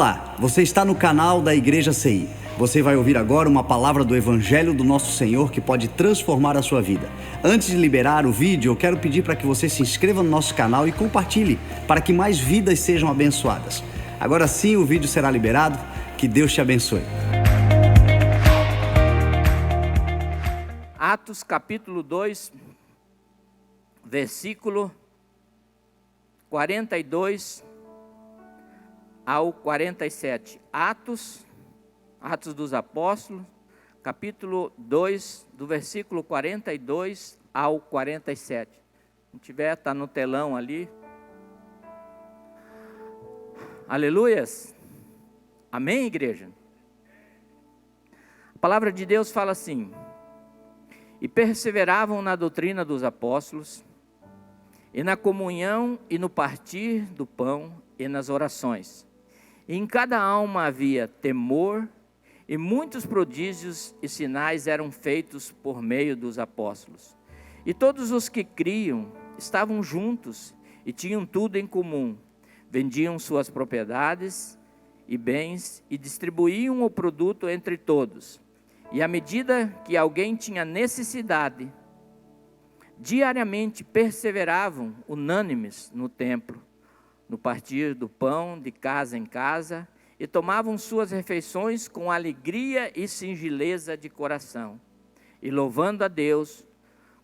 Olá, você está no canal da Igreja CI. Você vai ouvir agora uma palavra do Evangelho do Nosso Senhor que pode transformar a sua vida. Antes de liberar o vídeo, eu quero pedir para que você se inscreva no nosso canal e compartilhe, para que mais vidas sejam abençoadas. Agora sim o vídeo será liberado. Que Deus te abençoe. Atos capítulo 2, versículo 42 ao 47. Atos dos Apóstolos, capítulo 2, do versículo 42 ao 47. Se tiver, está no telão ali. Aleluias. Amém, igreja? A palavra de Deus fala assim: e perseveravam na doutrina dos apóstolos, e na comunhão, e no partir do pão, e nas orações. E em cada alma havia temor, e muitos prodígios e sinais eram feitos por meio dos apóstolos. E todos os que criam estavam juntos, e tinham tudo em comum. Vendiam suas propriedades e bens, e distribuíam o produto entre todos. E à medida que alguém tinha necessidade, diariamente perseveravam unânimes no templo, no partir do pão de casa em casa, e tomavam suas refeições com alegria e singeleza de coração, e louvando a Deus,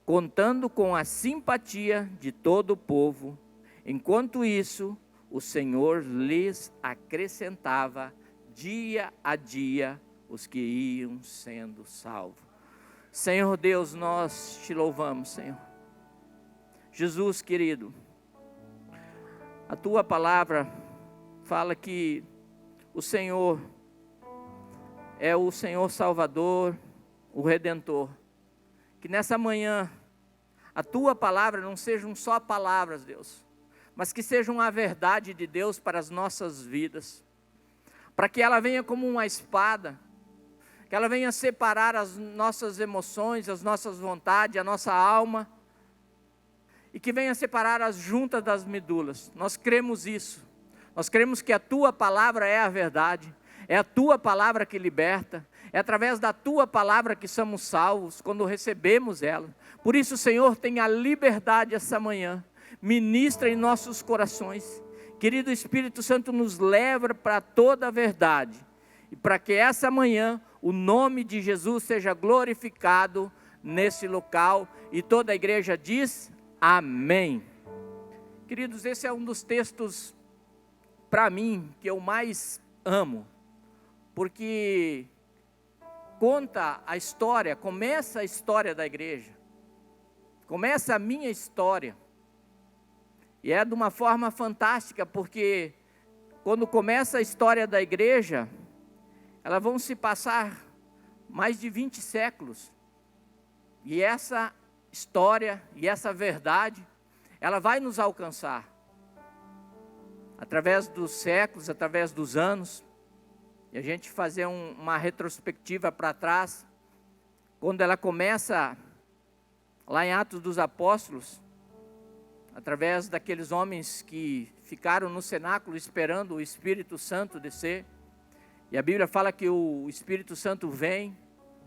contando com a simpatia de todo o povo. Enquanto isso, o Senhor lhes acrescentava dia a dia os que iam sendo salvos. Senhor Deus, nós te louvamos, Senhor. Jesus querido, a tua palavra fala que o Senhor é o Senhor Salvador, o Redentor. Que nessa manhã a tua palavra não sejam só palavras, Deus, mas que sejam a verdade de Deus para as nossas vidas. Para que ela venha como uma espada, que ela venha separar as nossas emoções, as nossas vontades, a nossa alma, e que venha separar as juntas das medulas. Nós cremos isso. Nós cremos que a tua palavra é a verdade, é a tua palavra que liberta, é através da tua palavra que somos salvos, quando recebemos ela. Por isso, Senhor, tenha liberdade essa manhã, ministra em nossos corações. Querido Espírito Santo, nos leva para toda a verdade, e para que essa manhã o nome de Jesus seja glorificado nesse local, e toda a igreja diz amém. Queridos, esse é um dos textos, para mim, que eu mais amo, porque conta a história, começa a história da igreja, começa a minha história, e é de uma forma fantástica, porque quando começa a história da igreja, elas vão se passar mais de 20 séculos, e essa história e essa verdade, ela vai nos alcançar, através dos séculos, através dos anos, e a gente fazer uma retrospectiva para trás, quando ela começa lá em Atos dos Apóstolos, através daqueles homens que ficaram no cenáculo esperando o Espírito Santo descer, e a Bíblia fala que o Espírito Santo vem,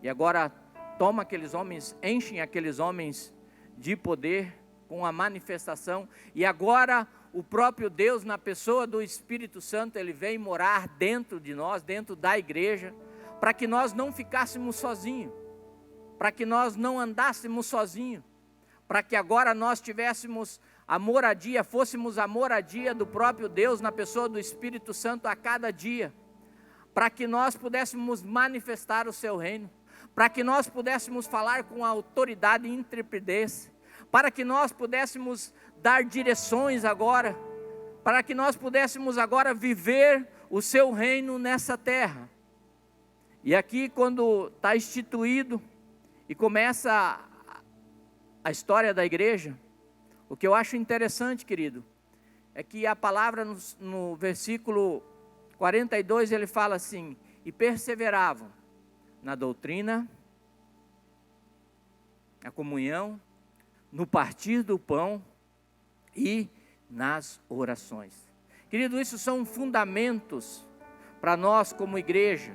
e agora toma aqueles homens, enchem aqueles homens de poder, com a manifestação, e agora o próprio Deus, na pessoa do Espírito Santo, ele vem morar dentro de nós, dentro da igreja, para que nós não ficássemos sozinhos, para que nós não andássemos sozinhos, para que agora nós tivéssemos a moradia, fôssemos a moradia do próprio Deus, na pessoa do Espírito Santo a cada dia, para que nós pudéssemos manifestar o seu reino, para que nós pudéssemos falar com autoridade e intrepidez, para que nós pudéssemos dar direções agora, para que nós pudéssemos agora viver o seu reino nessa terra. E aqui, quando está instituído e começa a história da igreja, o que eu acho interessante, querido, é que a palavra no versículo 42, ele fala assim: e perseveravam na doutrina, na comunhão, no partir do pão e nas orações. Querido, isso são fundamentos para nós como igreja.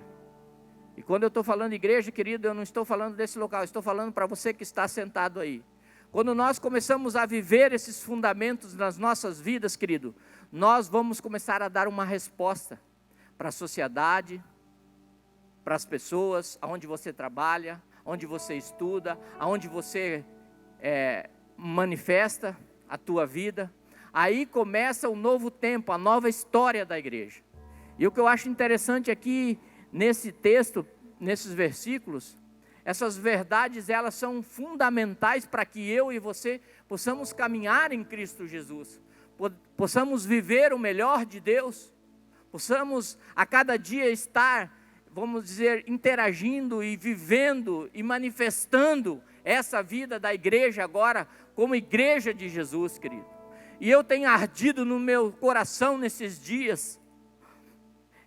E quando eu estou falando igreja, querido, eu não estou falando desse local, eu estou falando para você que está sentado aí. Quando nós começamos a viver esses fundamentos nas nossas vidas, querido, nós vamos começar a dar uma resposta para a sociedade, para as pessoas, aonde você trabalha, onde você estuda, aonde você manifesta a tua vida. Aí começa um novo tempo, a nova história da igreja. E o que eu acho interessante aqui, nesse texto, nesses versículos, essas verdades, elas são fundamentais para que eu e você possamos caminhar em Cristo Jesus, possamos viver o melhor de Deus, possamos a cada dia estar, vamos dizer, interagindo e vivendo e manifestando essa vida da igreja agora, como igreja de Jesus, querido. E eu tenho ardido no meu coração nesses dias,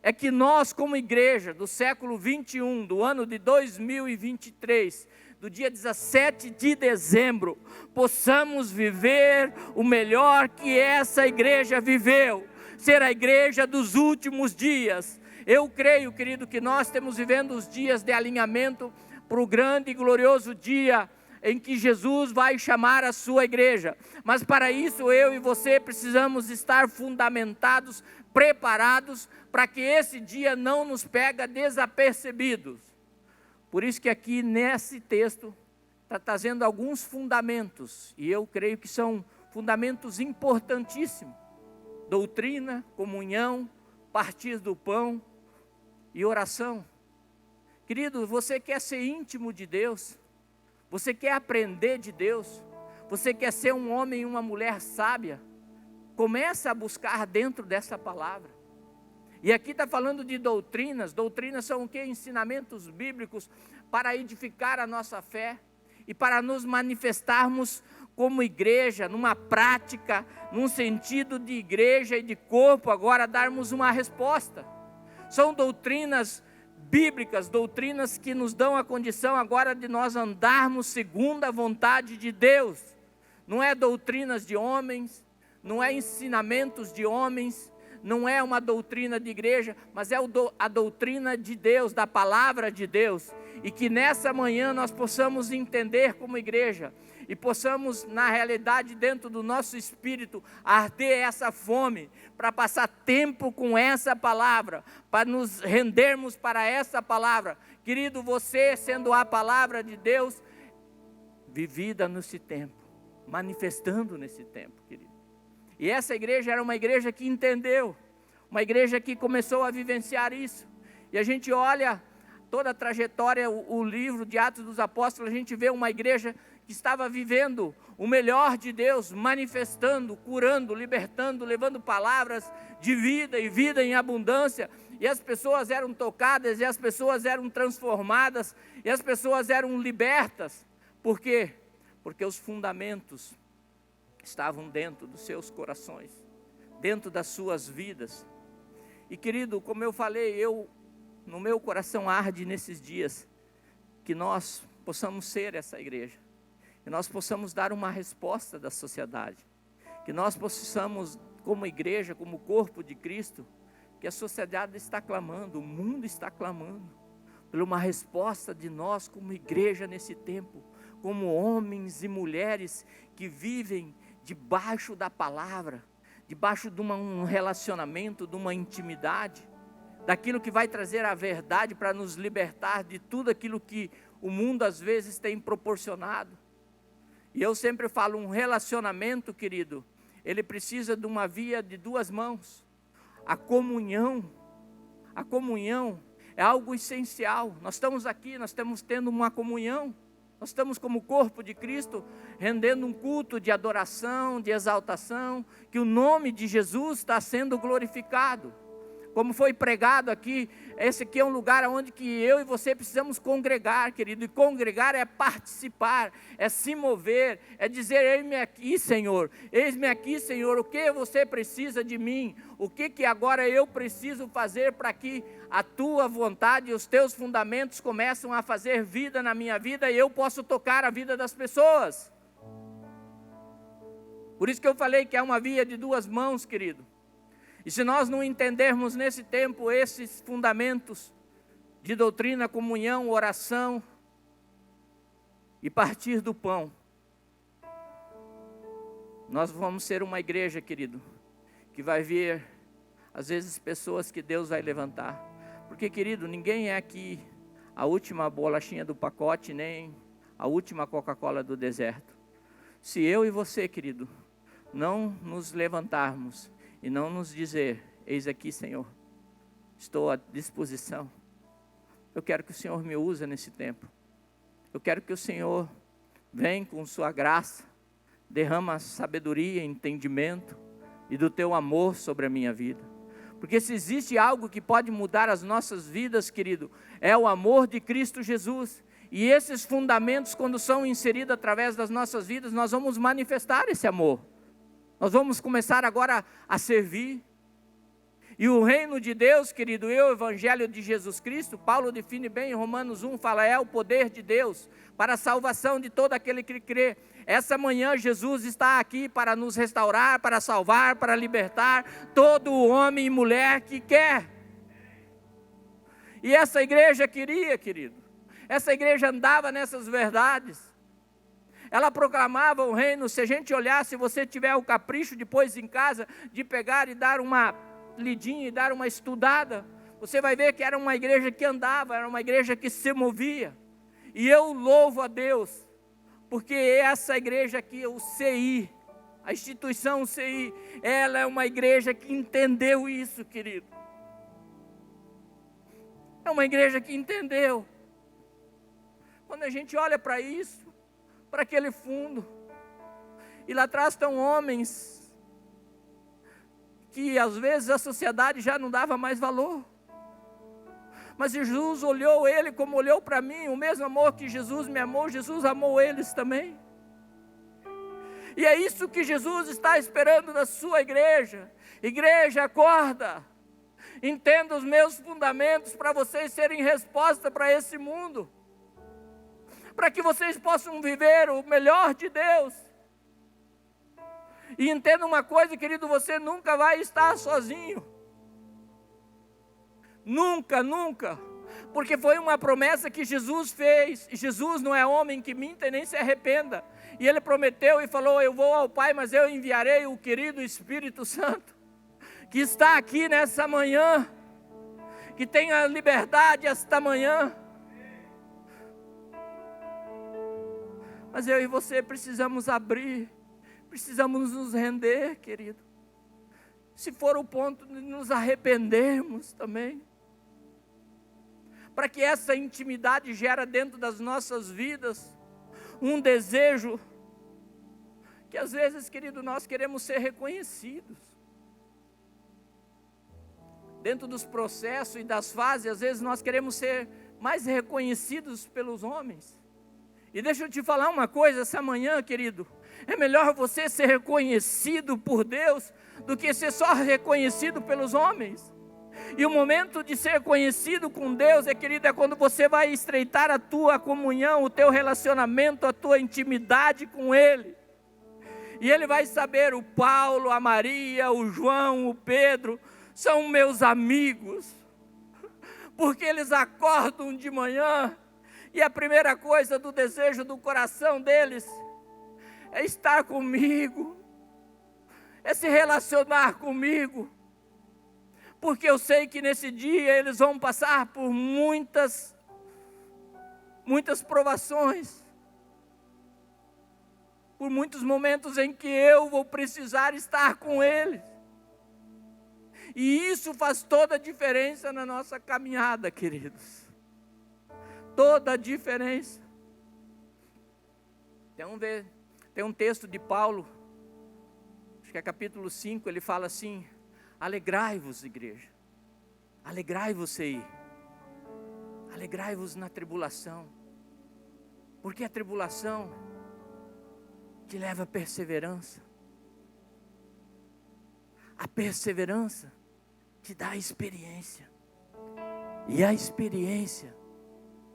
é que nós como igreja do século 21, do ano de 2023, do dia 17 de dezembro, possamos viver o melhor que essa igreja viveu, ser a igreja dos últimos dias. Eu creio, querido, que nós estamos vivendo os dias de alinhamento para o grande e glorioso dia em que Jesus vai chamar a sua igreja. Mas para isso eu e você precisamos estar fundamentados, preparados, para que esse dia não nos pega desapercebidos. Por isso que aqui nesse texto está trazendo alguns fundamentos, e eu creio que são fundamentos importantíssimos: doutrina, comunhão, partir do pão e oração. Querido, você quer ser íntimo de Deus? Você quer aprender de Deus? Você quer ser um homem e uma mulher sábia? Começa a buscar dentro dessa palavra. E aqui está falando de doutrinas. Doutrinas são o quê? Ensinamentos bíblicos para edificar a nossa fé e para nos manifestarmos como igreja, numa prática, num sentido de igreja e de corpo, agora darmos uma resposta. São doutrinas bíblicas, doutrinas que nos dão a condição agora de nós andarmos segundo a vontade de Deus. Não é doutrinas de homens, não é ensinamentos de homens, não é uma doutrina de igreja, mas é a doutrina de Deus, da palavra de Deus. E que nessa manhã nós possamos entender como igreja, e possamos, na realidade, dentro do nosso espírito, arder essa fome, para passar tempo com essa palavra, para nos rendermos para essa palavra. Querido, você sendo a palavra de Deus, vivida nesse tempo, manifestando nesse tempo, querido. E essa igreja era uma igreja que entendeu, uma igreja que começou a vivenciar isso. E a gente olha toda a trajetória, o livro de Atos dos Apóstolos, a gente vê uma igreja que estava vivendo o melhor de Deus, manifestando, curando, libertando, levando palavras de vida e vida em abundância, e as pessoas eram tocadas, e as pessoas eram transformadas, e as pessoas eram libertas. Por quê? Porque os fundamentos estavam dentro dos seus corações, dentro das suas vidas. E querido, como eu falei, no meu coração arde nesses dias, que nós possamos ser essa igreja, que nós possamos dar uma resposta da sociedade, que nós possamos, como igreja, como corpo de Cristo, que a sociedade está clamando, o mundo está clamando, por uma resposta de nós como igreja nesse tempo, como homens e mulheres que vivem debaixo da palavra, debaixo de um relacionamento, de uma intimidade, daquilo que vai trazer a verdade para nos libertar de tudo aquilo que o mundo às vezes tem proporcionado. E eu sempre falo, um relacionamento, querido, ele precisa de uma via de duas mãos. A comunhão é algo essencial. Nós estamos aqui, nós estamos tendo uma comunhão, nós estamos como corpo de Cristo, rendendo um culto de adoração, de exaltação, que o nome de Jesus está sendo glorificado. Como foi pregado aqui, esse aqui é um lugar onde que eu e você precisamos congregar, querido. E congregar é participar, é se mover, é dizer: eis-me aqui, Senhor, o que você precisa de mim? O que agora eu preciso fazer para que a tua vontade e os teus fundamentos começam a fazer vida na minha vida e eu posso tocar a vida das pessoas? Por isso que eu falei que é uma via de duas mãos, querido. E se nós não entendermos nesse tempo esses fundamentos de doutrina, comunhão, oração e partir do pão, nós vamos ser uma igreja, querido, que vai ver, às vezes, pessoas que Deus vai levantar. Porque, querido, ninguém é aqui a última bolachinha do pacote, nem a última Coca-Cola do deserto. Se eu e você, querido, não nos levantarmos e não nos dizer, eis aqui, Senhor, estou à disposição. Eu quero que o Senhor me use nesse tempo. Eu quero que o Senhor venha com sua graça, derrama sabedoria, entendimento e do teu amor sobre a minha vida. Porque se existe algo que pode mudar as nossas vidas, querido, é o amor de Cristo Jesus. E esses fundamentos, quando são inseridos através das nossas vidas, nós vamos manifestar esse amor. Nós vamos começar agora a servir. E o reino de Deus, querido, e o evangelho de Jesus Cristo, Paulo define bem em Romanos 1, fala, é o poder de Deus para a salvação de todo aquele que crê. Essa manhã Jesus está aqui para nos restaurar, para salvar, para libertar todo homem e mulher que quer. E essa igreja queria, querido. Essa igreja andava nessas verdades. Ela proclamava o reino. Se a gente olhar, se você tiver o capricho depois em casa de pegar e dar uma lidinha e dar uma estudada, você vai ver que era uma igreja que andava, era uma igreja que se movia. E eu louvo a Deus, porque essa igreja aqui, o CI, a instituição CI, ela é uma igreja que entendeu isso, querido. É uma igreja que entendeu. Quando a gente olha para isso, para aquele fundo, e lá atrás estão homens que às vezes a sociedade já não dava mais valor, mas Jesus olhou ele como olhou para mim, o mesmo amor que Jesus me amou, Jesus amou eles também. E é isso que Jesus está esperando da sua igreja. Igreja, acorda, entenda os meus fundamentos para vocês serem resposta para esse mundo, para que vocês possam viver o melhor de Deus. E entenda uma coisa, querido, você nunca vai estar sozinho. Nunca, nunca. Porque foi uma promessa que Jesus fez. E Jesus não é homem que minta e nem se arrependa. E Ele prometeu e falou, eu vou ao Pai, mas eu enviarei o querido Espírito Santo, que está aqui nessa manhã, que tem a liberdade esta manhã. Mas eu e você precisamos abrir, precisamos nos render, querido. Se for o ponto de nos arrependermos também, para que essa intimidade gere dentro das nossas vidas um desejo, que às vezes, querido, nós queremos ser reconhecidos. Dentro dos processos e das fases, às vezes nós queremos ser mais reconhecidos pelos homens. E deixa eu te falar uma coisa, essa manhã, querido, é melhor você ser reconhecido por Deus do que ser só reconhecido pelos homens. E o momento de ser conhecido com Deus, querido, é quando você vai estreitar a tua comunhão, o teu relacionamento, a tua intimidade com Ele. E Ele vai saber, o Paulo, a Maria, o João, o Pedro, são meus amigos, porque eles acordam de manhã, e a primeira coisa do desejo do coração deles é estar comigo, é se relacionar comigo, porque eu sei que nesse dia eles vão passar por muitas provações, por muitos momentos em que eu vou precisar estar com eles, e isso faz toda a diferença na nossa caminhada, queridos. Toda a diferença. Tem um texto de Paulo, acho que é capítulo 5, ele fala assim, alegrai-vos, igreja, alegrai-vos aí, alegrai-vos na tribulação, porque a tribulação te leva à perseverança, a perseverança te dá a experiência, e a experiência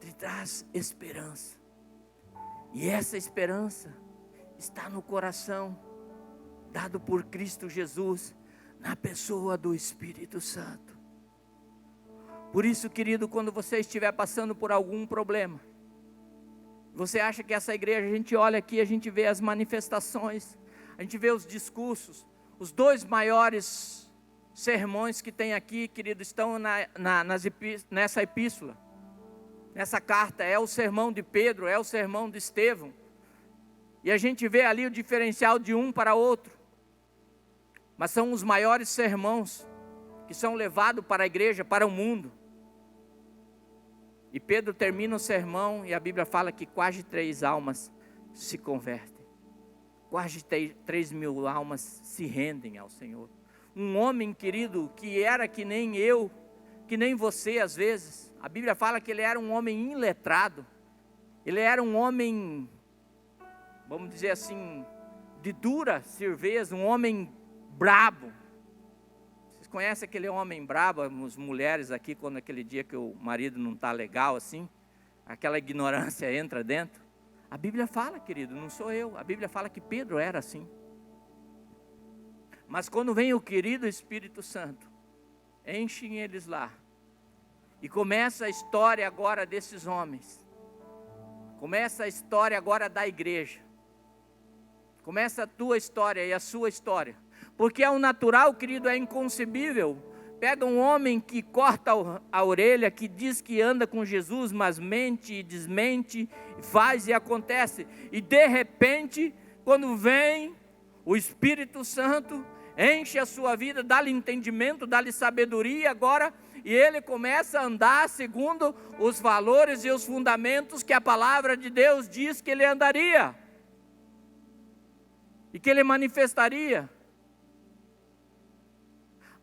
te traz esperança, e essa esperança está no coração dado por Cristo Jesus, na pessoa do Espírito Santo. Por isso, querido, quando você estiver passando por algum problema, você acha que essa igreja, a gente olha aqui, a gente vê as manifestações, a gente vê os discursos, os 2 maiores sermões que tem aqui, querido, estão nessa epístola, nessa carta. É o sermão de Pedro, é o sermão de Estevão, e a gente vê ali o diferencial de um para outro, mas são os maiores sermões que são levados para a igreja, para o mundo. E Pedro termina o sermão e a Bíblia fala que quase 3 almas se convertem. Quase 3.000 almas se rendem ao Senhor. Um homem, querido, que era que nem eu, que nem você às vezes. A Bíblia fala que ele era um homem iletrado. Ele era um homem, vamos dizer assim, de dura cerveza, um homem brabo. Conhece aquele homem brabo, as mulheres aqui, quando aquele dia que o marido não está legal assim, aquela ignorância entra dentro. A Bíblia fala, querido, não sou eu, a Bíblia fala que Pedro era assim. Mas quando vem o querido Espírito Santo, enchem eles lá, e começa a história agora desses homens, começa a história agora da igreja, começa a tua história e a sua história. Porque ao natural, querido, é inconcebível. Pega um homem que corta a orelha, que diz que anda com Jesus, mas mente e desmente, faz e acontece. E de repente, quando vem o Espírito Santo, enche a sua vida, dá-lhe entendimento, dá-lhe sabedoria agora, e ele começa a andar segundo os valores e os fundamentos que a palavra de Deus diz que ele andaria. E que ele manifestaria.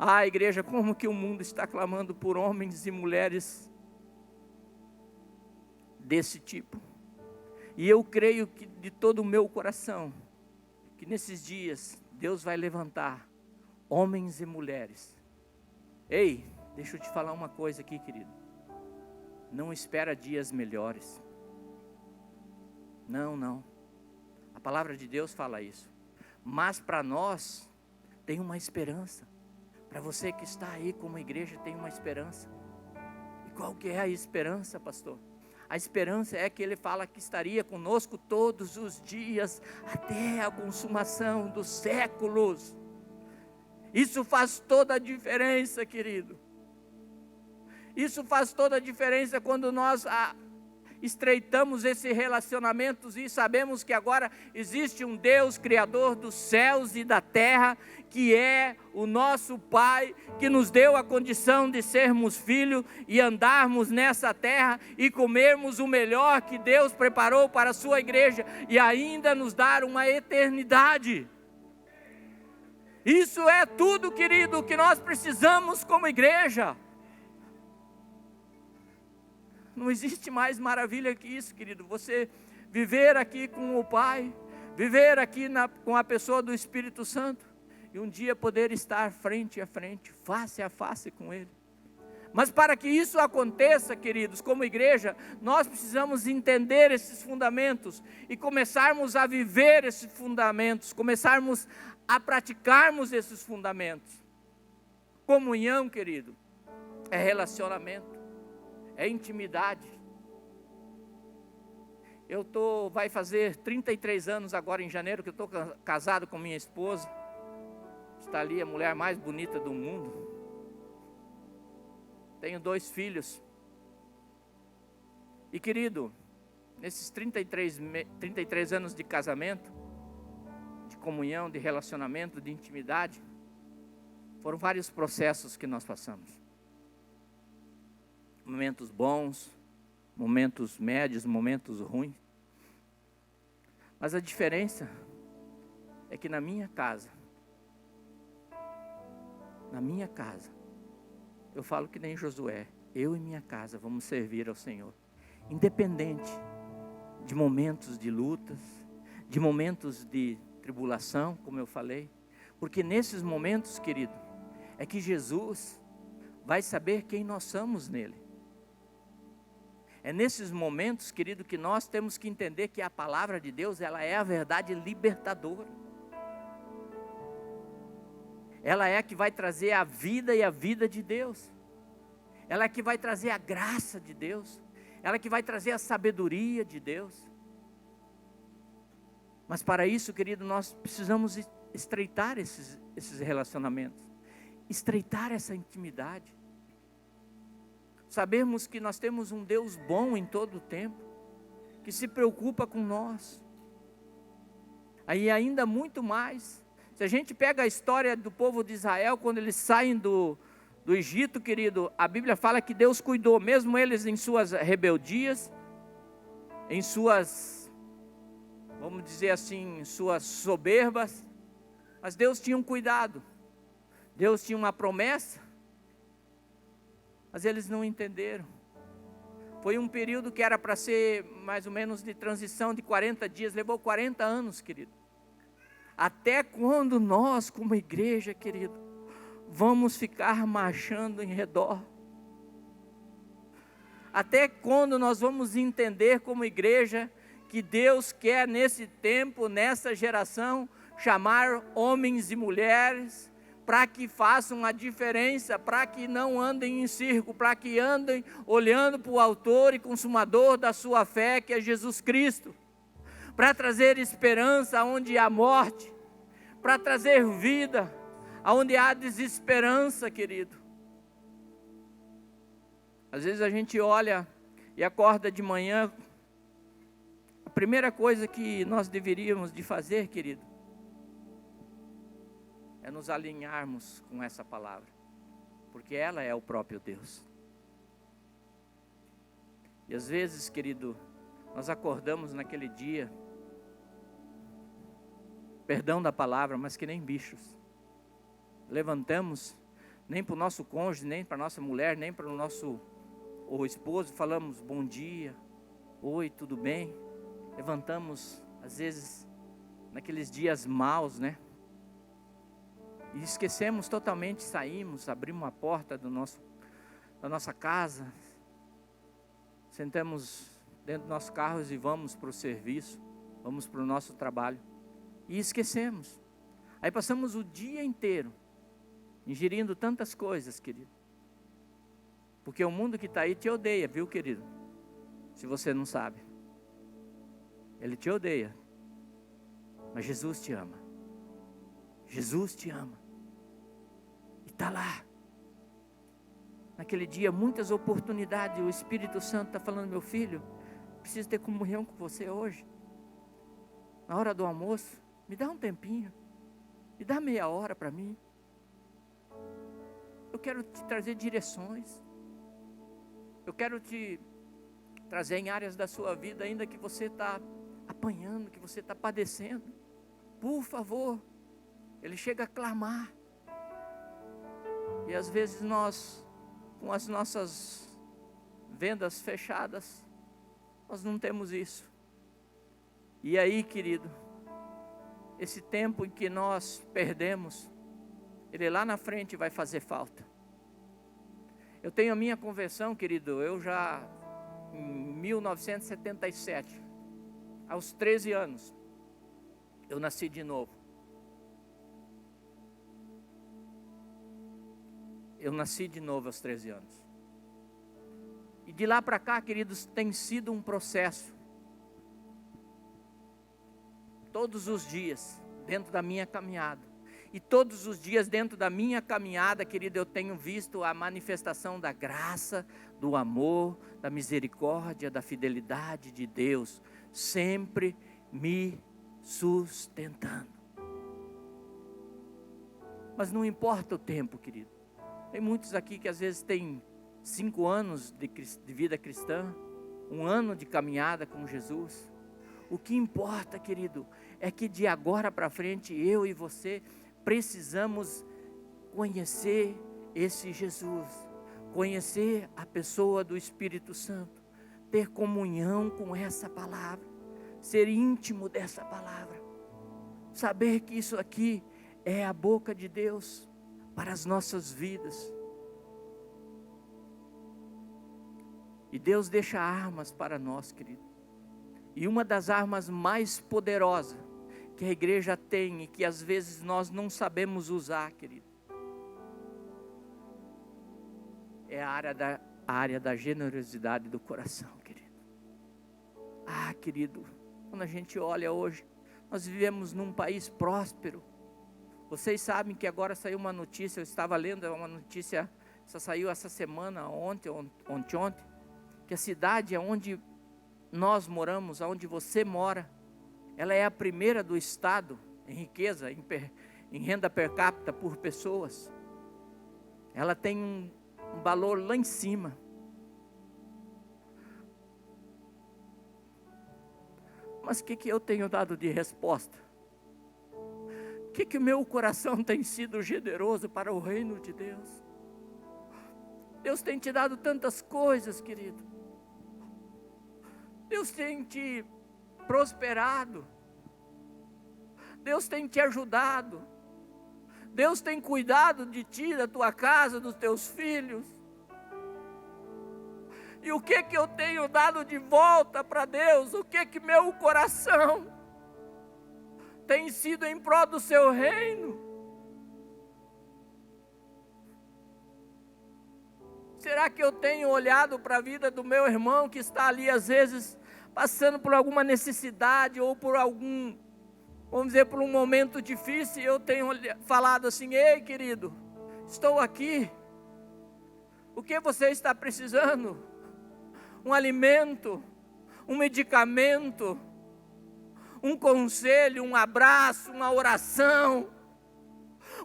Ah, igreja, como que o mundo está clamando por homens e mulheres desse tipo. E eu creio que de todo o meu coração, que nesses dias Deus vai levantar homens e mulheres. Ei, deixa eu te falar uma coisa aqui, querido. Não espera dias melhores. Não. A palavra de Deus fala isso. Mas para nós tem uma esperança. Para você que está aí como igreja, tem uma esperança. E qual que é a esperança, pastor? A esperança é que ele fala que estaria conosco todos os dias, até a consumação dos séculos. Isso faz toda a diferença, querido. Isso faz toda a diferença quando nós estreitamos esse relacionamento e sabemos que agora existe um Deus criador dos céus e da terra, que é o nosso Pai, que nos deu a condição de sermos filhos e andarmos nessa terra e comermos o melhor que Deus preparou para a sua igreja e ainda nos dar uma eternidade. Isso é tudo, querido, que nós precisamos como igreja. Não existe mais maravilha que isso, querido. Você viver aqui com o Pai, viver aqui com a pessoa do Espírito Santo, e um dia poder estar frente a frente, face a face com Ele. Mas para que isso aconteça, queridos, como igreja, nós precisamos entender esses fundamentos e começarmos a viver esses fundamentos, começarmos a praticarmos esses fundamentos. Comunhão, querido, é relacionamento. É intimidade. Vai fazer 33 anos agora em janeiro que eu estou casado com minha esposa. Está ali a mulher mais bonita do mundo. Tenho 2 filhos. E querido, nesses 33 anos de casamento, de comunhão, de relacionamento, de intimidade, foram vários processos que nós passamos. Momentos bons, momentos médios, momentos ruins. Mas a diferença é que na minha casa, eu falo que nem Josué, eu e minha casa vamos servir ao Senhor, independente de momentos de lutas, de momentos de tribulação, como eu falei, porque nesses momentos, querido, é que Jesus vai saber quem nós somos nele. É nesses momentos, querido, que nós temos que entender que a palavra de Deus, ela é a verdade libertadora. Ela é a que vai trazer a vida e a vida de Deus. Ela é a que vai trazer a graça de Deus. Ela é que vai trazer a sabedoria de Deus. Mas para isso, querido, nós precisamos estreitar esses relacionamentos. Estreitar essa intimidade. Sabermos que nós temos um Deus bom em todo o tempo. Que se preocupa com nós. Aí ainda muito mais. Se a gente pega a história do povo de Israel, quando eles saem do Egito, querido, a Bíblia fala que Deus cuidou, mesmo eles em suas rebeldias, em suas, vamos dizer assim, suas soberbas, mas Deus tinha um cuidado, Deus tinha uma promessa, mas eles não entenderam. Foi um período que era para ser mais ou menos de transição de 40 dias, levou 40 anos, querido. Até quando nós, como igreja, querido, vamos ficar marchando em redor? Até quando nós vamos entender como igreja que Deus quer nesse tempo, nessa geração, chamar homens e mulheres para que façam a diferença, para que não andem em circo, para que andem olhando para o autor e consumador da sua fé, que é Jesus Cristo, para trazer esperança onde há morte, para trazer vida onde há desesperança, querido. Às vezes a gente olha e acorda de manhã, a primeira coisa que nós deveríamos de fazer, querido, é nos alinharmos com essa palavra, porque ela é o próprio Deus. E às vezes, querido, nós acordamos naquele dia, perdão da palavra, mas que nem bichos. Levantamos, nem para o nosso cônjuge, nem para a nossa mulher, nem para o nosso esposo, falamos bom dia, oi, tudo bem? Levantamos, às vezes, naqueles dias maus, né? E esquecemos totalmente, saímos, abrimos a porta da nossa casa, sentamos dentro dos nossos carros e vamos para o serviço, vamos para o nosso trabalho. E esquecemos. Aí passamos o dia inteiro ingerindo tantas coisas, querido. Porque o mundo que está aí te odeia, viu, querido? Se você não sabe. Ele te odeia. Mas Jesus te ama. Jesus te ama. E está lá. Naquele dia, muitas oportunidades. O Espírito Santo está falando, meu filho, preciso ter comunhão com você hoje. Na hora do almoço, me dá um tempinho. Me dá meia hora para mim. Eu quero te trazer direções. Eu quero te trazer em áreas da sua vida, ainda que você está apanhando, que você está padecendo. Por favor. Ele chega a clamar. E às vezes nós, com as nossas vendas fechadas, nós não temos isso. E aí, querido, esse tempo em que nós perdemos, ele lá na frente vai fazer falta. Eu tenho a minha conversão, querido, eu já em 1977, aos 13 anos, eu nasci de novo. Eu nasci de novo aos 13 anos. E de lá para cá, queridos, tem sido um processo. Todos os dias, dentro da minha caminhada. E todos os dias dentro da minha caminhada, querido, eu tenho visto a manifestação da graça, do amor, da misericórdia, da fidelidade de Deus, sempre me sustentando. Mas não importa o tempo, querido. Tem muitos aqui que às vezes têm 5 anos de vida cristã, 1 ano de caminhada com Jesus. O que importa, querido, é que de agora para frente, eu e você precisamos conhecer esse Jesus, conhecer a pessoa do Espírito Santo, ter comunhão com essa palavra, ser íntimo dessa palavra, saber que isso aqui é a boca de Deus para as nossas vidas. E Deus deixa armas para nós, querido. E uma das armas mais poderosas que a igreja tem e que às vezes nós não sabemos usar, querido, é a área da generosidade do coração, querido. Ah, querido, quando a gente olha hoje, nós vivemos num país próspero. Vocês sabem que agora saiu uma notícia, eu estava lendo uma notícia, só saiu essa semana, ontem, que a cidade onde nós moramos, onde você mora, ela é a primeira do estado em riqueza, em renda per capita por pessoas. Ela tem um valor lá em cima. Mas o que eu tenho dado de resposta? O que o meu coração tem sido generoso para o reino de Deus? Deus tem te dado tantas coisas, querido. Deus tem te prosperado. Deus tem te ajudado. Deus tem cuidado de ti, da tua casa, dos teus filhos. E o que eu tenho dado de volta para Deus? O que meu coração tem sido em prol do seu reino? Será que eu tenho olhado para a vida do meu irmão que está ali às vezes passando por alguma necessidade ou por algum, vamos dizer, por um momento difícil, e eu tenho falado assim: ei, querido, estou aqui, o que você está precisando? Um alimento, um medicamento, um conselho, um abraço, uma oração,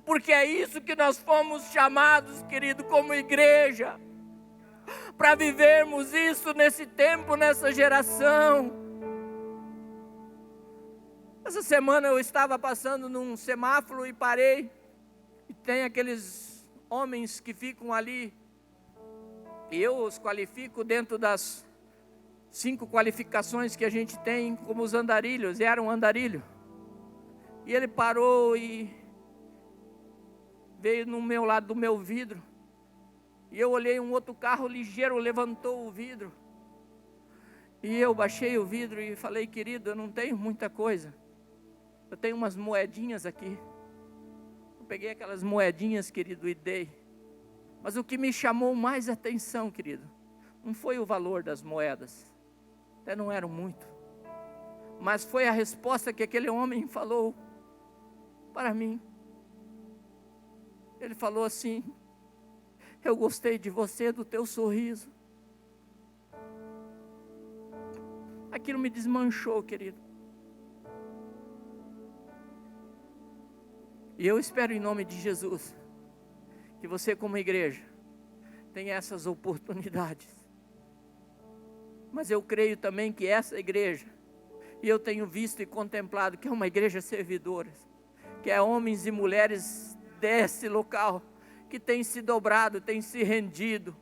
porque é isso que nós fomos chamados, querido, como igreja, para vivermos isso nesse tempo, nessa geração. Essa semana eu estava passando num semáforo e parei, e tem aqueles homens que ficam ali, e eu os qualifico dentro das 5 qualificações que a gente tem como os andarilhos, e era um andarilho. E ele parou e veio no meu lado do meu vidro, e eu olhei um outro carro ligeiro, levantou o vidro, e eu baixei o vidro e falei: querido, eu não tenho muita coisa, eu tenho umas moedinhas aqui. Eu peguei aquelas moedinhas, querido, e dei. Mas o que me chamou mais atenção, querido, não foi o valor das moedas, até não eram muito, mas foi a resposta que aquele homem falou para mim. Ele falou assim: eu gostei de você, do teu sorriso. Aquilo me desmanchou, querido. E eu espero, em nome de Jesus, que você, como igreja, tenha essas oportunidades. Mas eu creio também que essa igreja, e eu tenho visto e contemplado que é uma igreja servidora, que é homens e mulheres desse local, que tem se dobrado, tem se rendido,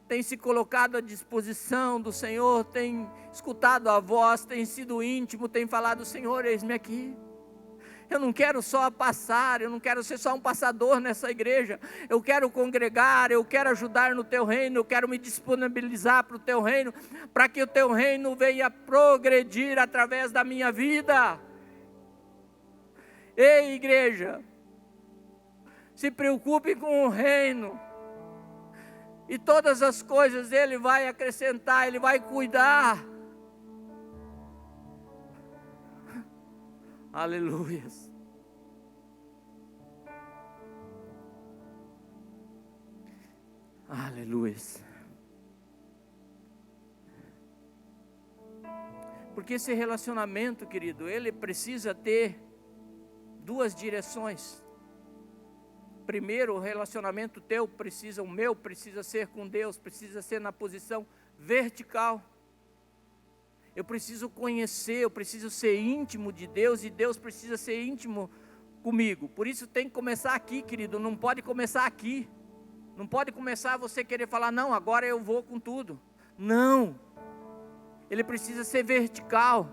tem se colocado à disposição do Senhor, tem escutado a voz, tem sido íntimo, tem falado: Senhor, eis-me aqui. Eu não quero só passar, eu não quero ser só um passador nessa igreja, eu quero congregar, eu quero ajudar no teu reino, eu quero me disponibilizar para o teu reino, para que o teu reino venha progredir através da minha vida. Ei, igreja, se preocupe com o reino, e todas as coisas Ele vai acrescentar, Ele vai cuidar. Aleluias. Aleluias. Porque esse relacionamento, querido, ele precisa ter 2 direções. Primeiro, o relacionamento teu precisa, o meu precisa ser com Deus, precisa ser na posição vertical. Eu preciso conhecer, eu preciso ser íntimo de Deus, e Deus precisa ser íntimo comigo. Por isso tem que começar aqui, querido, não pode começar aqui. Não pode começar você querer falar: não, agora eu vou com tudo. Não. Ele precisa ser vertical,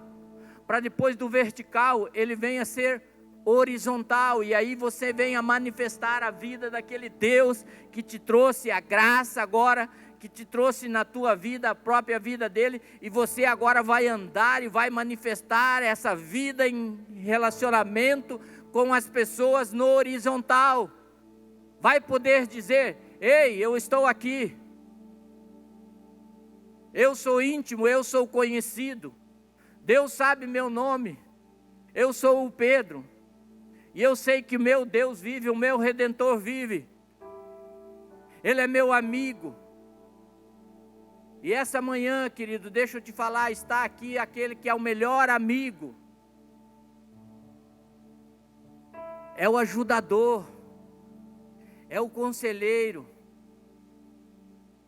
para depois do vertical, ele venha a ser horizontal, e aí você venha manifestar a vida daquele Deus que te trouxe a graça agora, que te trouxe na tua vida, a própria vida dele, e você agora vai andar e vai manifestar essa vida em relacionamento com as pessoas no horizontal. Vai poder dizer: Ei, eu estou aqui. Eu sou íntimo, eu sou conhecido. Deus sabe meu nome. Eu sou o Pedro. E eu sei que meu Deus vive, o meu Redentor vive. Ele é meu amigo. E essa manhã, querido, deixa eu te falar, está aqui aquele que é o melhor amigo. É o ajudador. É o conselheiro.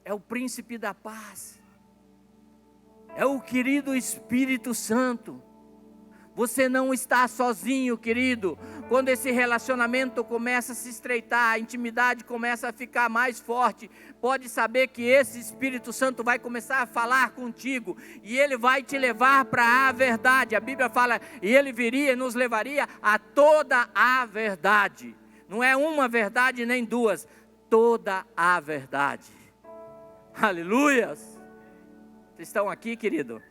É o príncipe da paz. É o querido Espírito Santo. Você não está sozinho, querido. Quando esse relacionamento começa a se estreitar, a intimidade começa a ficar mais forte, pode saber que esse Espírito Santo vai começar a falar contigo, e ele vai te levar para a verdade. A Bíblia fala, e ele viria e nos levaria a toda a verdade. Não é uma verdade nem duas, toda a verdade. Aleluias! Vocês estão aqui, querido?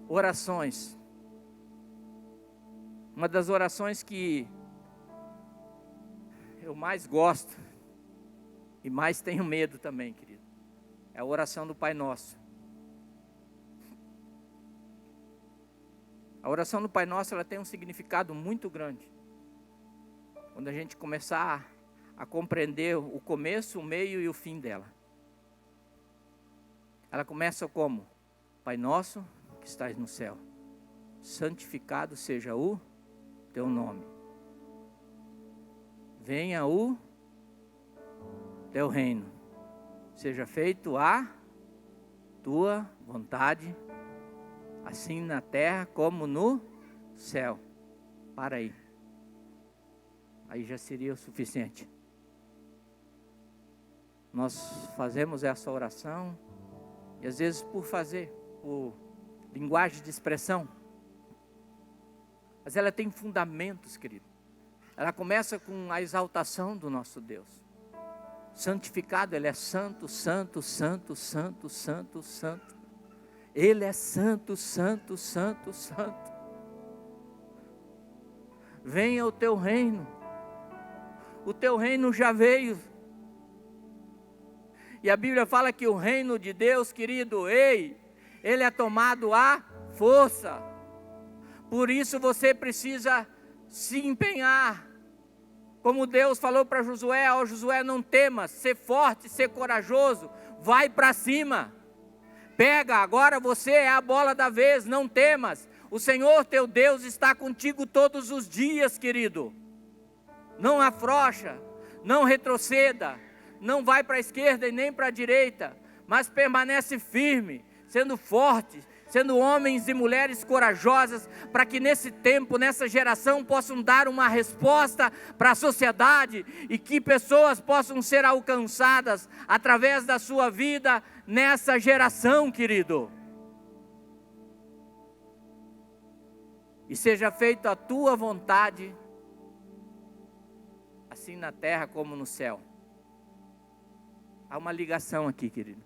Orações. Uma das orações que eu mais gosto e mais tenho medo também, querido, é a oração do Pai Nosso. A oração do Pai Nosso, ela tem um significado muito grande. Quando a gente começar a compreender o começo, o meio e o fim dela. Ela começa como? Pai Nosso que estás no céu, santificado seja o teu nome. Venha o teu reino. Seja feito a tua vontade, assim na terra como no céu. Para aí. Aí já seria o suficiente. Nós fazemos essa oração e às vezes por fazer, por linguagem de expressão, mas ela tem fundamentos, querido. Ela começa com a exaltação do nosso Deus. Santificado, Ele é santo, santo, santo, santo, santo, santo. Ele é santo, santo, santo, santo. Venha o teu reino. O teu reino já veio. E a Bíblia fala que o reino de Deus, querido, ele é tomado à força. Por isso você precisa se empenhar. Como Deus falou para Josué, ó Josué, não temas, ser forte, ser corajoso, vai para cima. Pega, agora você é a bola da vez, não temas. O Senhor teu Deus está contigo todos os dias, querido. Não afrouxa, não retroceda, não vai para a esquerda e nem para a direita, mas permanece firme, sendo forte, sendo homens e mulheres corajosas, para que nesse tempo, nessa geração, possam dar uma resposta para a sociedade, e que pessoas possam ser alcançadas através da sua vida, nessa geração, querido. E seja feita a tua vontade, assim na terra como no céu. Há uma ligação aqui, querido.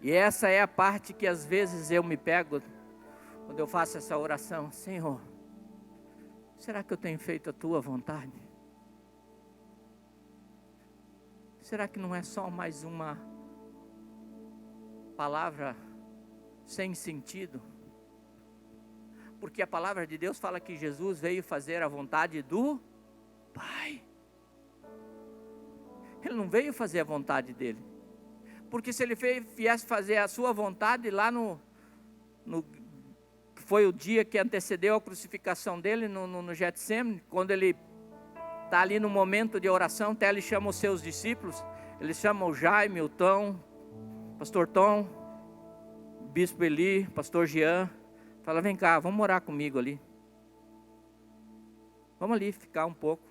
E essa é a parte que às vezes eu me pego, quando eu faço essa oração. Senhor, será que eu tenho feito a tua vontade? Será que não é só mais uma palavra sem sentido? Porque a palavra de Deus fala que Jesus veio fazer a vontade do Pai. Ele não veio fazer a vontade dele. Porque se ele viesse fazer a sua vontade lá foi o dia que antecedeu a crucificação dele no Getsemane, quando ele está ali no momento de oração, até ele chama os seus discípulos, ele chama o Jaime, o Tom, pastor Tom, bispo Eli, pastor Jean, fala, vem cá, vamos orar comigo ali. Vamos ali ficar um pouco.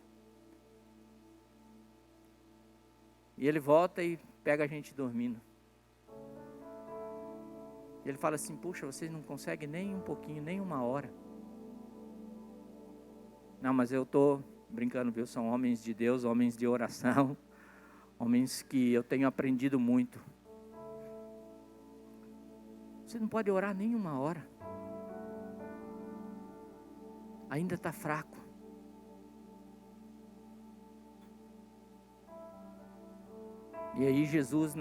E ele volta e pega a gente dormindo. Ele fala assim, puxa, vocês não conseguem nem um pouquinho, nem uma hora. Não, mas eu estou brincando, viu? São homens de Deus, homens de oração, homens que eu tenho aprendido muito. Você não pode orar nem uma hora. Ainda está fraco. E aí Jesus,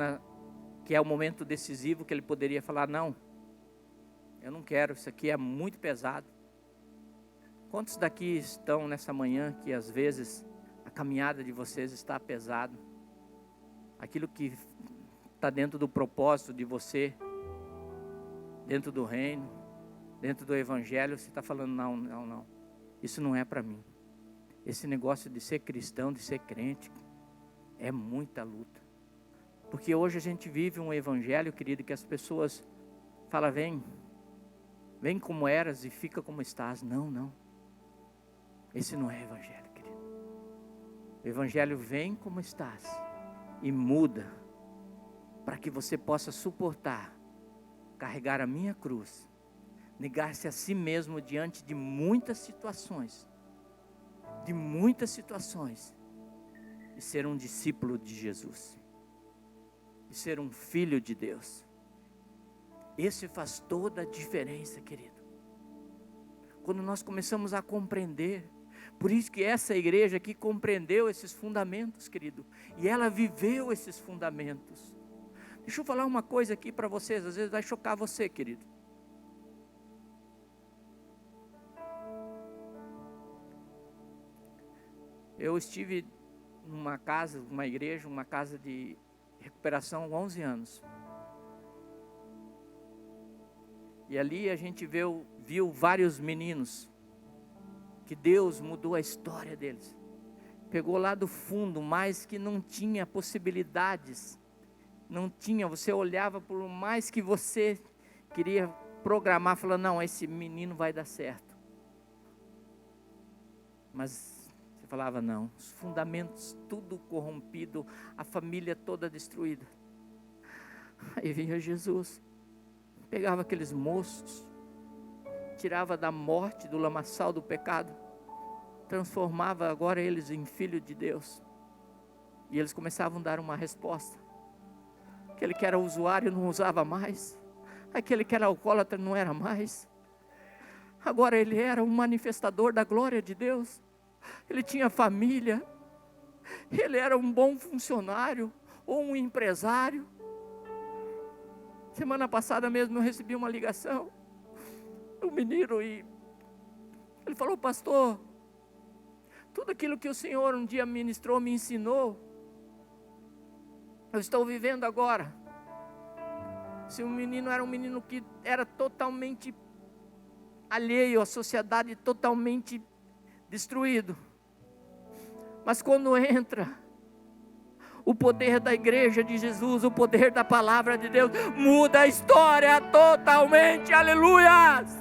que é o momento decisivo que ele poderia falar, não, eu não quero, isso aqui é muito pesado. Quantos daqui estão nessa manhã que às vezes a caminhada de vocês está pesado? Aquilo que está dentro do propósito de você, dentro do reino, dentro do evangelho, você está falando, não, isso não é para mim. Esse negócio de ser cristão, de ser crente, é muita luta. Porque hoje a gente vive um evangelho, querido, que as pessoas falam, vem como eras e fica como estás. Não. Esse não é evangelho, querido. O evangelho vem como estás e muda, para que você possa suportar, carregar a minha cruz, negar-se a si mesmo diante de muitas situações, e ser um discípulo de Jesus, e ser um filho de Deus. Esse faz toda a diferença, querido. Quando nós começamos a compreender, por isso que essa igreja aqui compreendeu esses fundamentos, querido, e ela viveu esses fundamentos. Deixa eu falar uma coisa aqui para vocês, às vezes vai chocar você, querido. Eu estive numa casa, uma igreja, uma casa de recuperação há 11 anos. E ali a gente viu vários meninos, que Deus mudou a história deles. Pegou lá do fundo, mas que não tinha possibilidades. Não tinha, você olhava por mais que você queria programar, falando, não, esse menino vai dar certo. Mas você falava, não, os fundamentos tudo corrompido, a família toda destruída. Aí vinha Jesus, pegava aqueles moços, tirava da morte, do lamaçal do pecado, transformava agora eles em filhos de Deus. E eles começavam a dar uma resposta. Aquele que era usuário não usava mais, aquele que era alcoólatra não era mais. Agora ele era um manifestador da glória de Deus. Ele tinha família, ele era um bom funcionário ou um empresário. Semana passada mesmo eu recebi uma ligação do menino e ele falou, pastor, tudo aquilo que o Senhor um dia ministrou, me ensinou, eu estou vivendo agora. Se o menino era um menino que era totalmente alheio à sociedade, totalmente destruído, mas quando entra o poder da igreja de Jesus, o poder da palavra de Deus, muda a história totalmente, aleluias,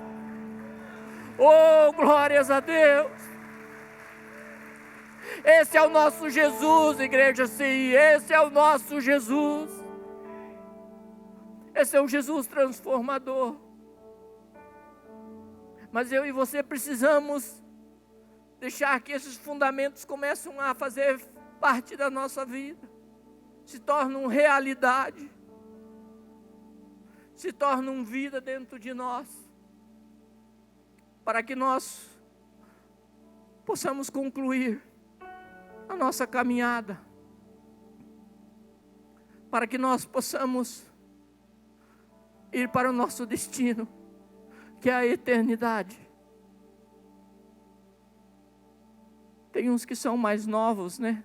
oh glórias a Deus. Esse é o nosso Jesus, igreja CI, esse é o nosso Jesus, esse é um Jesus transformador. Mas eu e você precisamos deixar que esses fundamentos começam a fazer parte da nossa vida, se tornam realidade, se tornam vida dentro de nós, para que nós possamos concluir a nossa caminhada, para que nós possamos ir para o nosso destino, que é a eternidade. Tem uns que são mais novos, né?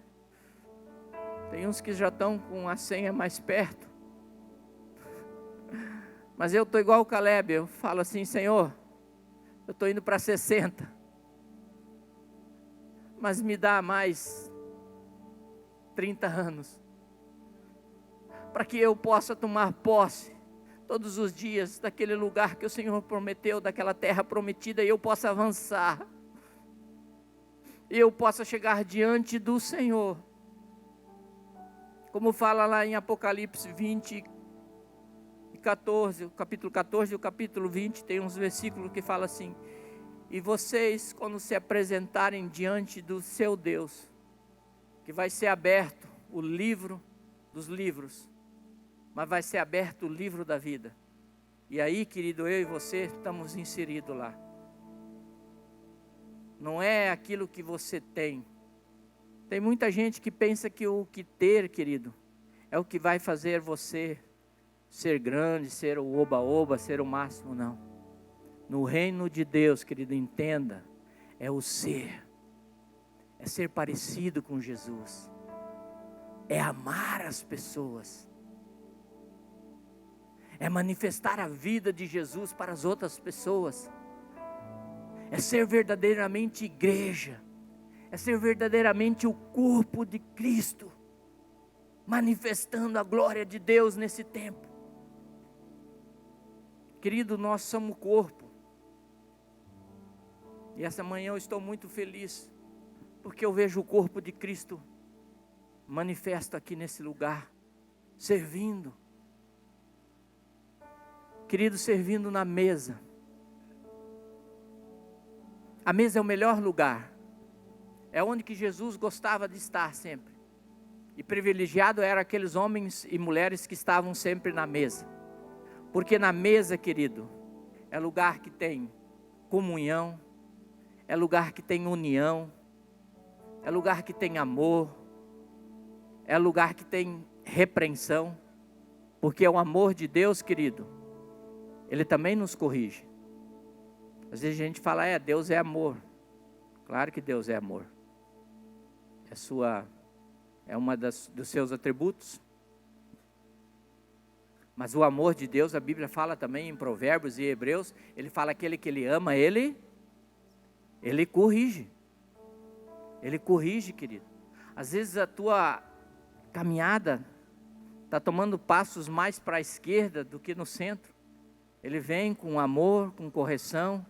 Tem uns que já estão com a senha mais perto. Mas eu estou igual o Caleb, eu falo assim, Senhor, eu estou indo para 60. Mas me dá mais 30 anos. Para que eu possa tomar posse todos os dias daquele lugar que o Senhor prometeu, daquela terra prometida, e eu possa avançar. E eu possa chegar diante do Senhor. Como fala lá em Apocalipse 20 e 14, o capítulo 14 e o capítulo 20, tem uns versículos que falam assim, e vocês, quando se apresentarem diante do seu Deus, que vai ser aberto o livro dos livros, mas vai ser aberto o livro da vida. E aí, querido, eu e você estamos inseridos lá. Não é aquilo que você tem. Tem muita gente que pensa que o que ter, querido, é o que vai fazer você ser grande, ser o oba-oba, ser o máximo, não. No reino de Deus, querido, entenda, é o ser. É ser parecido com Jesus. É amar as pessoas. É manifestar a vida de Jesus para as outras pessoas. É ser verdadeiramente igreja. É ser verdadeiramente o corpo de Cristo, manifestando a glória de Deus nesse tempo. Querido, nós somos o corpo. E essa manhã eu estou muito feliz, porque eu vejo o corpo de Cristo manifesto aqui nesse lugar, servindo. Querido, servindo na mesa. A mesa é o melhor lugar. É onde que Jesus gostava de estar sempre. E privilegiado eram aqueles homens e mulheres que estavam sempre na mesa. Porque na mesa, querido, é lugar que tem comunhão, é lugar que tem união, é lugar que tem amor, é lugar que tem repreensão. Porque o amor de Deus, querido, Ele também nos corrige. Às vezes a gente fala, Deus é amor. Claro que Deus é amor. É uma dos seus atributos. Mas o amor de Deus, a Bíblia fala também em Provérbios e Hebreus, Ele fala que aquele que Ele ama, Ele corrige. Ele corrige, querido. Às vezes a tua caminhada está tomando passos mais para a esquerda do que no centro. Ele vem com amor, com correção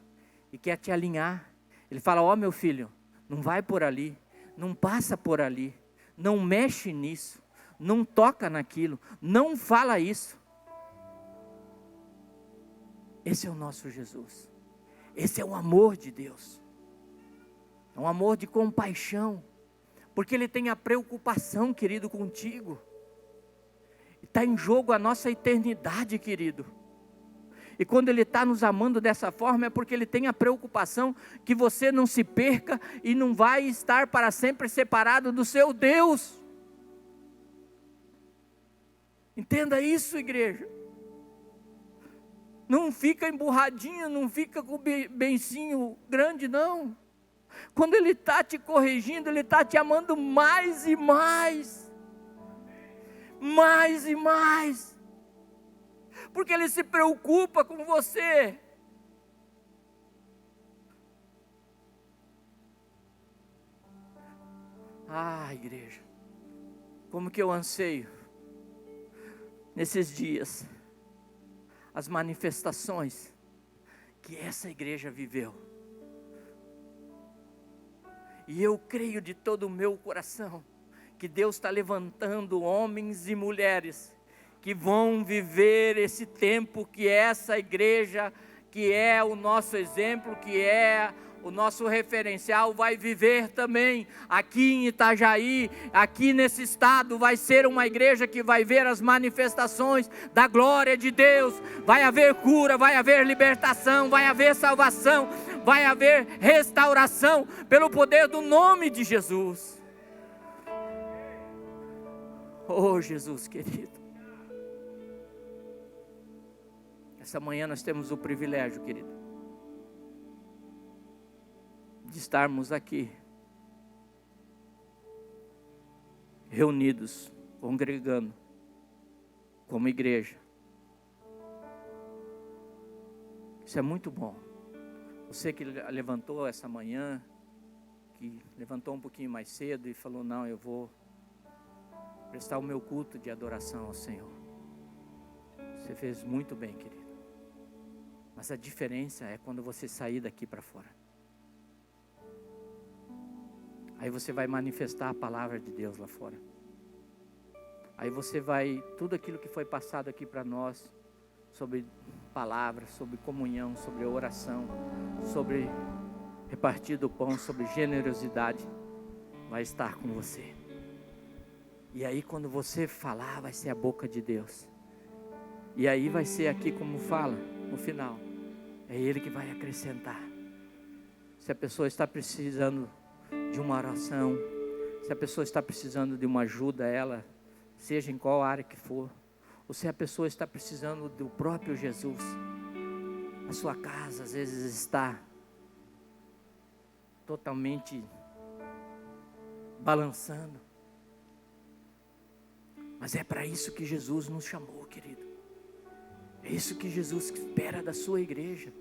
e quer te alinhar. Ele fala, meu filho, não vai por ali, não passa por ali, não mexe nisso, não toca naquilo, não fala isso. Esse é o nosso Jesus. Esse é o amor de Deus. É um amor de compaixão, porque Ele tem a preocupação, querido, contigo. Está em jogo a nossa eternidade, querido. E quando Ele está nos amando dessa forma, é porque Ele tem a preocupação que você não se perca e não vai estar para sempre separado do seu Deus. Entenda isso, igreja. Não fica emburradinho, não fica com o bencinho grande, não. Quando Ele está te corrigindo, Ele está te amando mais e mais. Mais e mais. Porque Ele se preocupa com você. Igreja, como que eu anseio nesses dias as manifestações que essa igreja viveu. E eu creio de todo o meu coração que Deus está levantando homens e mulheres que vão viver esse tempo que essa igreja, que é o nosso exemplo, que é o nosso referencial, vai viver também aqui em Itajaí, aqui nesse estado. Vai ser uma igreja que vai ver as manifestações da glória de Deus. Vai haver cura, vai haver libertação, vai haver salvação, vai haver restauração pelo poder do nome de Jesus. Oh Jesus querido, essa manhã nós temos o privilégio, querido, de estarmos aqui, reunidos, congregando, como igreja. Isso é muito bom. Você que levantou essa manhã, que levantou um pouquinho mais cedo e falou, não, eu vou prestar o meu culto de adoração ao Senhor. Você fez muito bem, querido. Mas a diferença é quando você sair daqui para fora. Aí você vai manifestar a palavra de Deus lá fora. Aí você vai, tudo aquilo que foi passado aqui para nós, sobre palavra, sobre comunhão, sobre oração, sobre repartir do pão, sobre generosidade, vai estar com você. E aí quando você falar, vai ser a boca de Deus. E aí vai ser aqui como fala, no final. É Ele que vai acrescentar. Se a pessoa está precisando de uma oração, se a pessoa está precisando de uma ajuda, ela seja em qual área que for, ou se a pessoa está precisando do próprio Jesus, a sua casa às vezes está totalmente balançando, mas é para isso que Jesus nos chamou, querido. É isso que Jesus espera da sua igreja.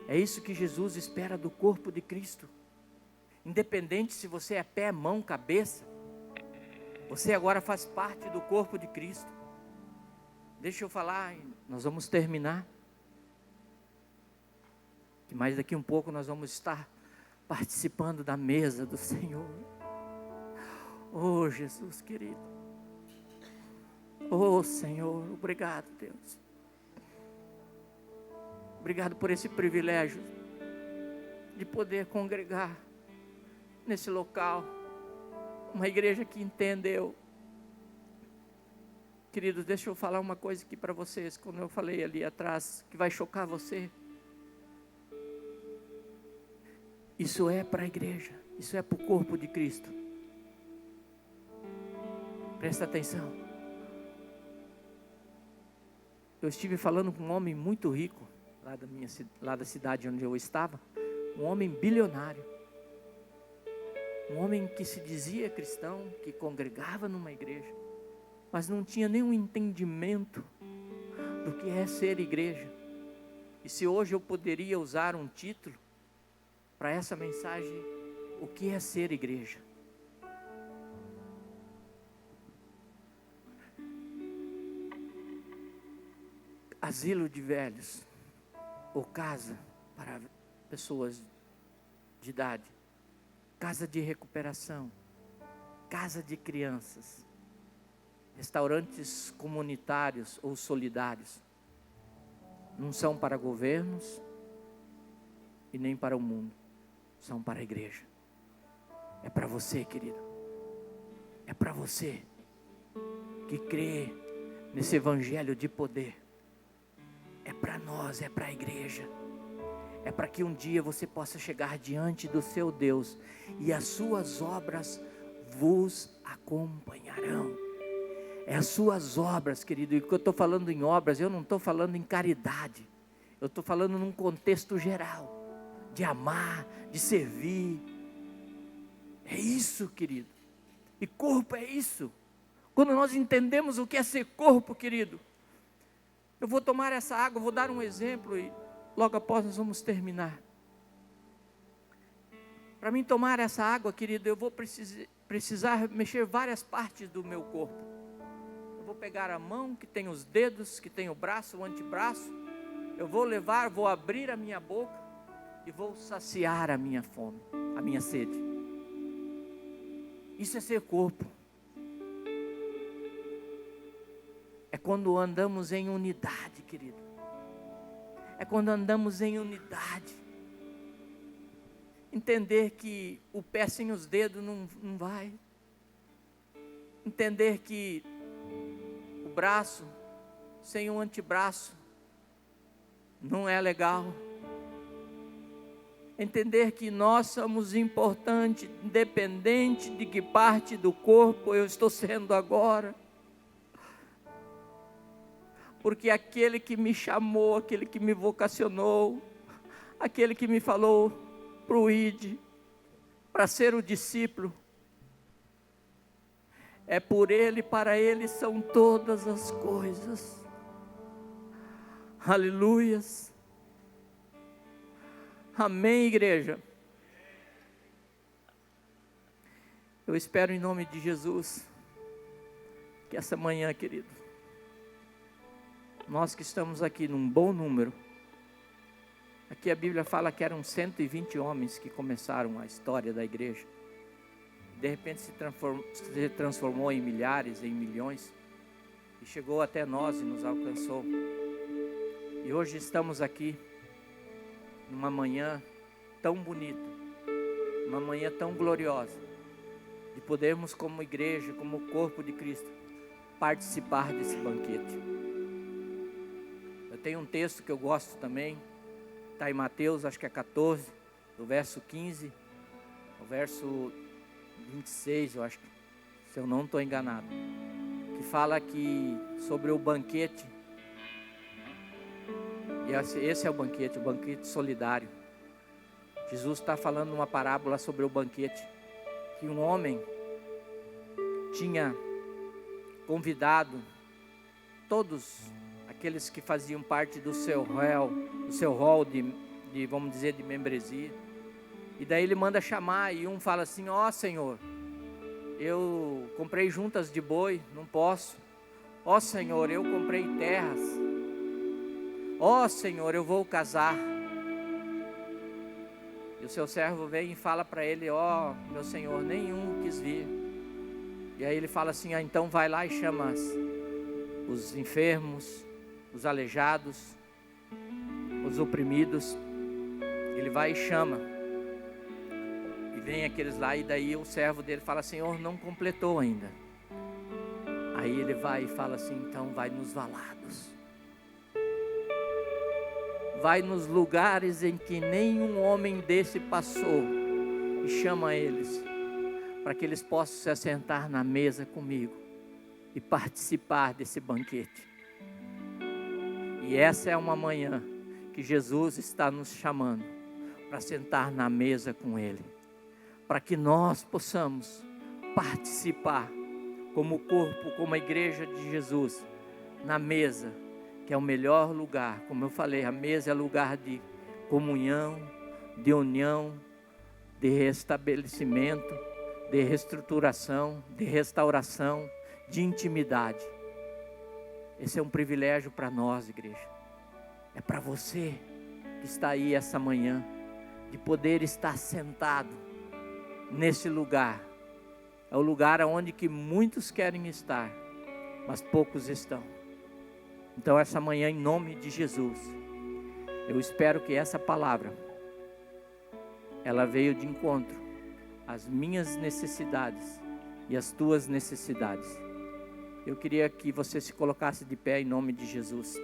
É isso que Jesus espera do corpo de Cristo. Independente se você é pé, mão, cabeça, você agora faz parte do corpo de Cristo. Deixa eu falar, nós vamos terminar. Que mais daqui um pouco nós vamos estar participando da mesa do Senhor. Oh, Jesus querido. Oh, Senhor, obrigado, Deus. Obrigado por esse privilégio de poder congregar nesse local, uma igreja que entendeu. Queridos, deixa eu falar uma coisa aqui para vocês, quando eu falei ali atrás, que vai chocar você. Isso é para a igreja, isso é para o corpo de Cristo. Presta atenção. Eu estive falando com um homem muito rico, lá da cidade onde eu estava, um homem bilionário, um homem que se dizia cristão, que congregava numa igreja, mas não tinha nenhum entendimento do que é ser igreja. E se hoje eu poderia usar um título para essa mensagem, o que é ser igreja? Asilo de velhos, ou casa para pessoas de idade, casa de recuperação, casa de crianças, restaurantes comunitários ou solidários, não são para governos e nem para o mundo, são para a igreja. É para você, querido, é para você que crê nesse evangelho de poder. É para nós, é para a igreja. É para que um dia você possa chegar diante do seu Deus e as suas obras vos acompanharão. É as suas obras, querido. E quando eu estou falando em obras, eu não estou falando em caridade. Eu estou falando num contexto geral, de amar, de servir. É isso, querido. E corpo é isso. Quando nós entendemos o que é ser corpo, querido, eu vou tomar essa água, vou dar um exemplo e logo após nós vamos terminar. Para mim tomar essa água, querido, eu vou precisar mexer várias partes do meu corpo. Eu vou pegar a mão, que tem os dedos, que tem o braço, o antebraço. Eu vou levar, vou abrir a minha boca e vou saciar a minha fome, a minha sede. Isso é ser corpo. É quando andamos em unidade, querido. É quando andamos em unidade. Entender que o pé sem os dedos não vai. Entender que o braço sem o antebraço não é legal. Entender que nós somos importantes, independente de que parte do corpo eu estou sendo agora. Porque aquele que me chamou, aquele que me vocacionou, aquele que me falou para o ID, para ser o discípulo, é por ele, para ele são todas as coisas. Aleluias. Amém, igreja. Eu espero em nome de Jesus, que essa manhã, querido, nós que estamos aqui num bom número, aqui a Bíblia fala que eram 120 homens que começaram a história da igreja, de repente se transformou em milhares, em milhões, e chegou até nós e nos alcançou, e hoje estamos aqui, numa manhã tão bonita, uma manhã tão gloriosa, de podermos como igreja, como corpo de Cristo, participar desse banquete. Eu tenho um texto que eu gosto também, está em Mateus, acho que é 14, do verso 15, ao verso 26, eu acho que, se eu não estou enganado. fala que sobre o banquete, e esse é o banquete solidário. Jesus está falando uma parábola sobre o banquete, que um homem tinha convidado todos aqueles que faziam parte do seu rol de, vamos dizer, de membresia. E daí ele manda chamar, e um fala assim: ó Senhor, eu comprei juntas de boi, não posso. Ó Senhor, eu comprei terras. Ó Senhor, eu vou casar. E o seu servo vem e fala para ele: ó meu Senhor, nenhum quis vir. E aí ele fala assim: então vai lá e chama os enfermos, os aleijados, os oprimidos. Ele vai e chama. E vem aqueles lá, e daí o servo dele fala: Senhor, não completou ainda. Aí ele vai e fala assim: então vai nos valados. Vai nos lugares em que nenhum homem desse passou. E chama eles, para que eles possam se assentar na mesa comigo e participar desse banquete. E essa é uma manhã que Jesus está nos chamando para sentar na mesa com Ele, para que nós possamos participar como corpo, como a igreja de Jesus, na mesa, que é o melhor lugar. Como eu falei, a mesa é lugar de comunhão, de união, de restabelecimento, de reestruturação, de restauração, de intimidade. Esse é um privilégio para nós, igreja. É para você que está aí essa manhã, de poder estar sentado nesse lugar. É o lugar onde que muitos querem estar, mas poucos estão. Então essa manhã, em nome de Jesus, eu espero que essa palavra, ela veio de encontro às minhas necessidades e às tuas necessidades. Eu queria que você se colocasse de pé em nome de Jesus.